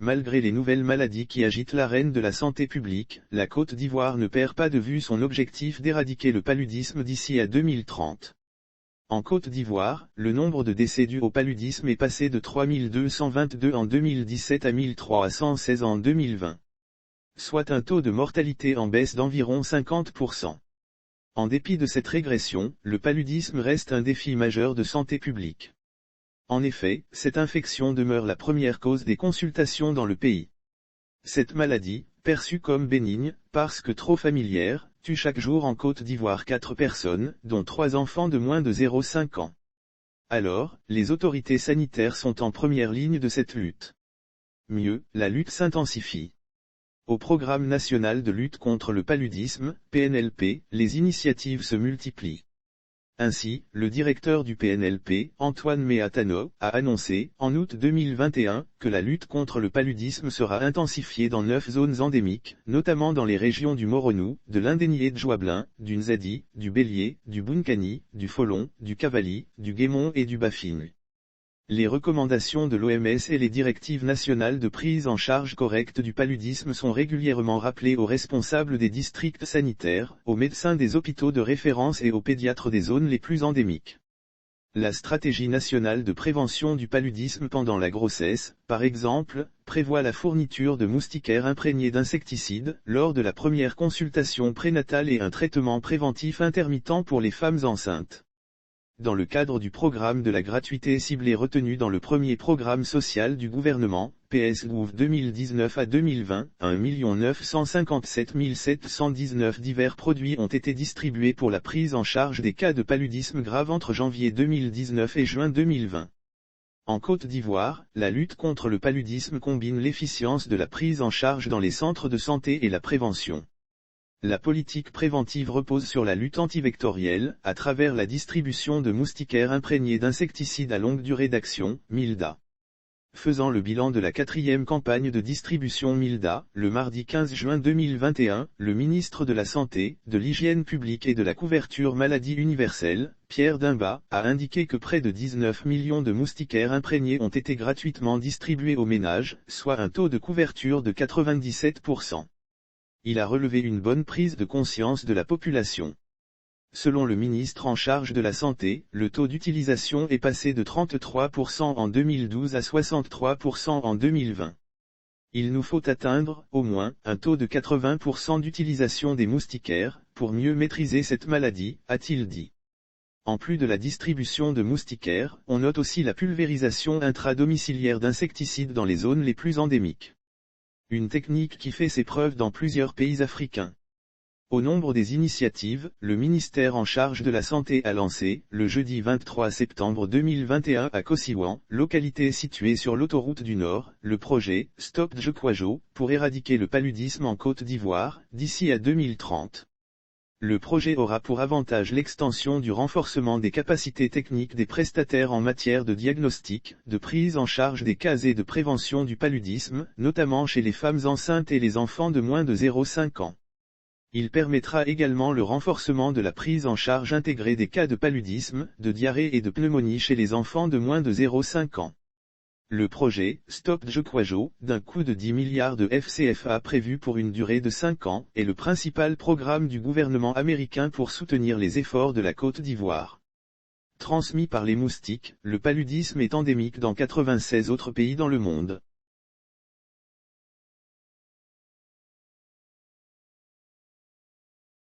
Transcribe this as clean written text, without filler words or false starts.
malgré les nouvelles maladies qui agitent l'arène de la santé publique, la Côte d'Ivoire ne perd pas de vue son objectif d'éradiquer le paludisme d'ici à 2030. En Côte d'Ivoire, le nombre de décès dus au paludisme est passé de 3222 en 2017 à 1316 en 2020. Soit un taux de mortalité en baisse d'environ 50%. En dépit de cette régression, le paludisme reste un défi majeur de santé publique. En effet, cette infection demeure la première cause des consultations dans le pays. Cette maladie, perçue comme bénigne, parce que trop familière, tue chaque jour en Côte d'Ivoire 4 personnes, dont 3 enfants de moins de 0,5 ans. Alors, les autorités sanitaires sont en première ligne de cette lutte. Mieux, la lutte s'intensifie. Au Programme national de lutte contre le paludisme, PNLP, les initiatives se multiplient. Ainsi, le directeur du PNLP, Antoine Meatano, a annoncé, en août 2021, que la lutte contre le paludisme sera intensifiée dans 9 zones endémiques, notamment dans les régions du Moronou, de l'Indénié de Joablin, du Nzadi, du Bélier, du Bunkani, du Folon, du Cavali, du Guémon et du Bafing. Les recommandations de l'OMS et les directives nationales de prise en charge correcte du paludisme sont régulièrement rappelées aux responsables des districts sanitaires, aux médecins des hôpitaux de référence et aux pédiatres des zones les plus endémiques. La stratégie nationale de prévention du paludisme pendant la grossesse, par exemple, prévoit la fourniture de moustiquaires imprégnés d'insecticides lors de la première consultation prénatale et un traitement préventif intermittent pour les femmes enceintes. Dans le cadre du programme de la gratuité ciblée retenu dans le premier programme social du gouvernement, PSGouv 2019 à 2020, 1 957 719 divers produits ont été distribués pour la prise en charge des cas de paludisme grave entre janvier 2019 et juin 2020. En Côte d'Ivoire, la lutte contre le paludisme combine l'efficience de la prise en charge dans les centres de santé et la prévention. La politique préventive repose sur la lutte antivectorielle, à travers la distribution de moustiquaires imprégnés d'insecticides à longue durée d'action, MILDA. Faisant le bilan de la 4e campagne de distribution MILDA, le mardi 15 juin 2021, le ministre de la Santé, de l'Hygiène publique et de la couverture maladie universelle, Pierre Dimba, a indiqué que près de 19 millions de moustiquaires imprégnés ont été gratuitement distribués aux ménages, soit un taux de couverture de 97%. Il a relevé une bonne prise de conscience de la population. Selon le ministre en charge de la Santé, le taux d'utilisation est passé de 33% en 2012 à 63% en 2020. Il nous faut atteindre, au moins, un taux de 80% d'utilisation des moustiquaires, pour mieux maîtriser cette maladie, a-t-il dit. En plus de la distribution de moustiquaires, on note aussi la pulvérisation intradomiciliaire d'insecticides dans les zones les plus endémiques. Une technique qui fait ses preuves dans plusieurs pays africains. Au nombre des initiatives, le ministère en charge de la Santé a lancé, le jeudi 23 septembre 2021 à Kosiwan, localité située sur l'autoroute du Nord, le projet « Stop Djekwajo » pour éradiquer le paludisme en Côte d'Ivoire, d'ici à 2030. Le projet aura pour avantage l'extension du renforcement des capacités techniques des prestataires en matière de diagnostic, de prise en charge des cas et de prévention du paludisme, notamment chez les femmes enceintes et les enfants de moins de 0,5 ans. Il permettra également le renforcement de la prise en charge intégrée des cas de paludisme, de diarrhée et de pneumonie chez les enfants de moins de 0,5 ans. Le projet « Stop Djekwajo », d'un coût de 10 milliards de FCFA prévu pour une durée de 5 ans, est le principal programme du gouvernement américain pour soutenir les efforts de la Côte d'Ivoire. Transmis par les moustiques, le paludisme est endémique dans 96 autres pays dans le monde.